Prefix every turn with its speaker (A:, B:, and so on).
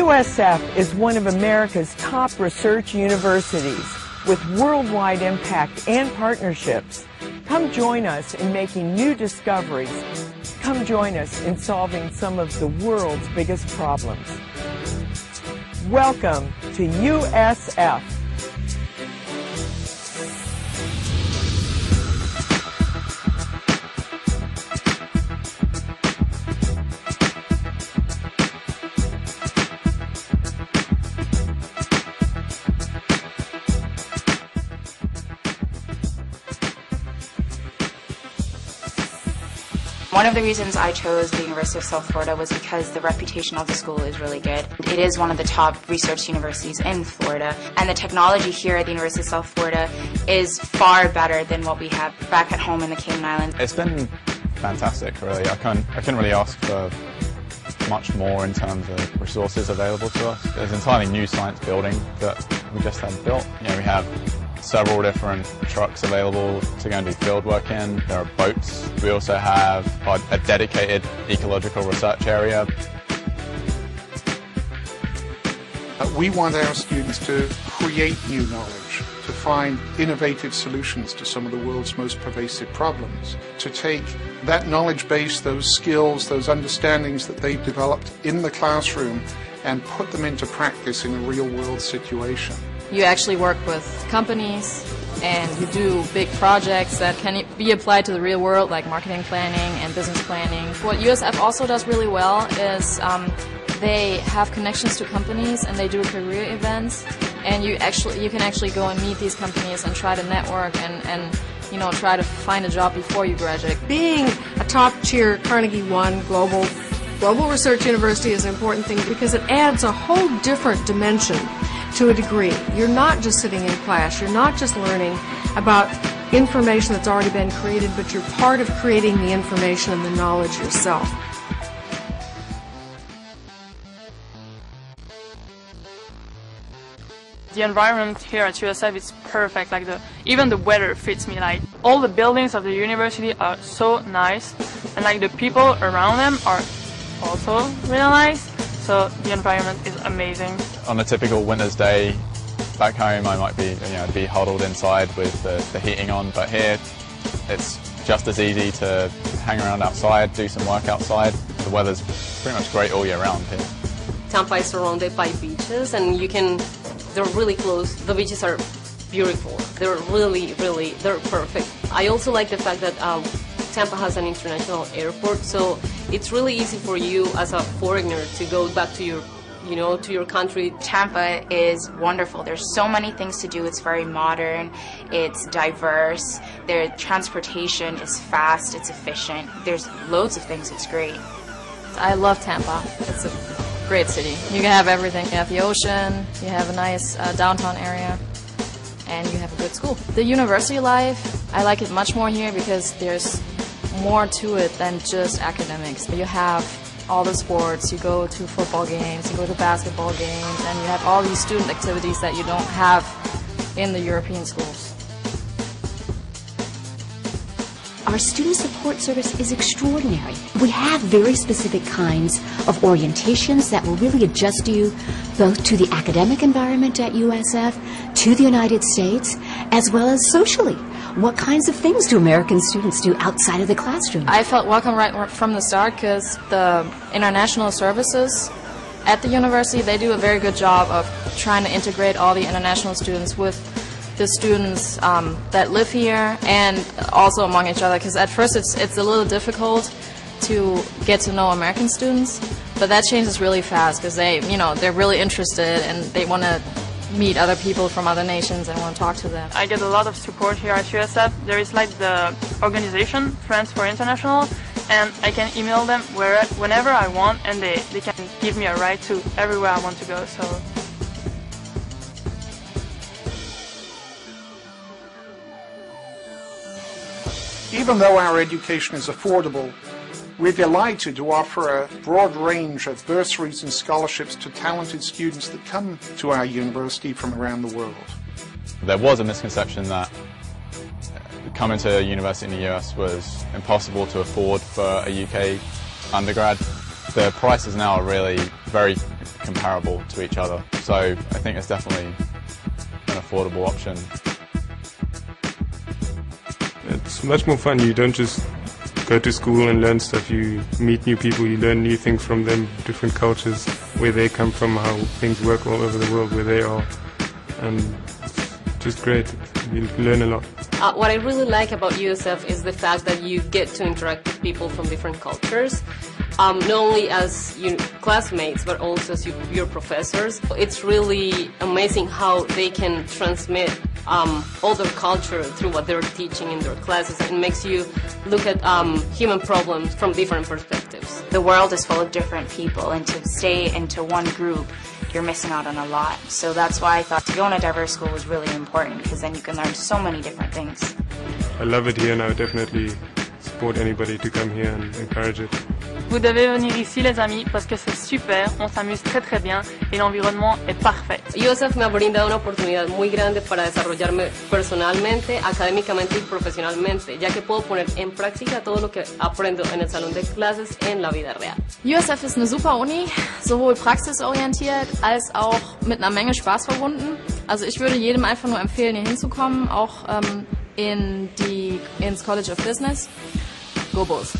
A: USF is one of America's top research universities with worldwide impact and partnerships. Come join us in making new discoveries. Come join us in solving some of the world's biggest problems. Welcome to USF.
B: One of the reasons I chose the University of South Florida was because the reputation of the school is really good. It is one of the top research universities in Florida, and the technology here at the University of South Florida is far better than what we have back at home in the Cayman Islands.
C: It's been fantastic, really. I couldn't really ask for much more in terms of resources available to us. There's an entirely new science building that we just had built. We have several different trucks available to go and do field work in. There are boats. We also have a dedicated ecological research area.
D: We want our students to create new knowledge, to find innovative solutions to some of the world's most pervasive problems, to take that knowledge base, those skills, those understandings that they've developed in the classroom and put them into practice in a real-world situation.
E: You actually work with companies and you do big projects that can be applied to the real world, like marketing planning and business planning. What USF also does really well is they have connections to companies and they do career events, and you can actually go and meet these companies and try to network and try to find a job before you graduate.
F: Being a top-tier Carnegie One global research university is an important thing because it adds a whole different dimension to a degree. You're not just sitting in class, you're not just learning about information that's already been created, but you're part of creating the information and the knowledge yourself.
G: The environment here at USF is perfect. Even the weather fits me. All the buildings of the university are so nice, and the people around them are also really nice. So the environment is amazing.
C: On a typical winter's day back home, I might be huddled inside with the heating on, but here it's just as easy to hang around outside, do some work outside. The weather's pretty much great all year round here.
H: Tampa is surrounded by beaches, and they're really close. The beaches are beautiful. They're they're perfect. I also like the fact that Tampa has an international airport, so it's really easy for you as a foreigner to go back to your country.
B: Tampa is wonderful. There's so many things to do. It's very modern, it's diverse, their transportation is fast, it's efficient. There's loads of things. It's great.
E: I love Tampa. It's a great city. You can have everything. You have the ocean, you have a nice downtown area, and you have a good school. The university life, I like it much more here because there's more to it than just academics. You have all the sports, you go to football games, you go to basketball games, and you have all these student activities that you don't have in the European schools.
I: Our student support service is extraordinary. We have very specific kinds of orientations that will really adjust you both to the academic environment at USF, to the United States, as well as socially. What kinds of things do American students do outside of the classroom?
E: I felt welcome right from the start because the international services at the university, they do a very good job of trying to integrate all the international students with the students that live here and also among each other, because at first it's a little difficult to get to know American students, but that changes really fast because they're really interested and they want to meet other people from other nations and want to talk to them.
G: I get a lot of support here at USF. There is the organization, Friends for International, and I can email them whenever I want, and they can give me a ride to everywhere I want to go. So.
D: Even though our education is affordable, we're delighted to offer a broad range of bursaries and scholarships to talented students that come to our university from around the world.
C: There was a misconception that coming to a university in the US was impossible to afford for a UK undergrad. The prices now are really very comparable to each other. So I think it's definitely an affordable option.
J: It's much more fun. You don't just go to school and learn stuff. You meet new people, you learn new things from them, different cultures, where they come from, how things work all over the world where they are. And it's just great. You learn a lot.
H: What I really like about USF is the fact that you get to interact with people from different cultures, not only as classmates but also as your professors. It's really amazing how they can transmit all their culture through what they're teaching in their classes. It makes you look at human problems from different perspectives.
B: The world is full of different people, and to stay into one group, you're missing out on a lot. So that's why I thought to go in a diverse school was really important, because then you can learn so many different things.
J: I love it here and I would definitely support anybody to come here and encourage it.
G: Vous devez venir ici, les amis, parce que c'est super, on s'amuse très très bien et l'environnement est parfait.
H: USF me ha brindado una oportunidad muy grande para desarrollarme personalmente, académicamente y profesionalmente, ya que puedo poner en práctica todo lo que aprendo en el salón de clases en la vida real.
E: USF ist eine super Uni, sowohl praxisorientiert als auch mit einer Menge Spaß verbunden. Also ich würde jedem einfach nur empfehlen, hier hinzukommen, auch ins College of Business. Go Bulls!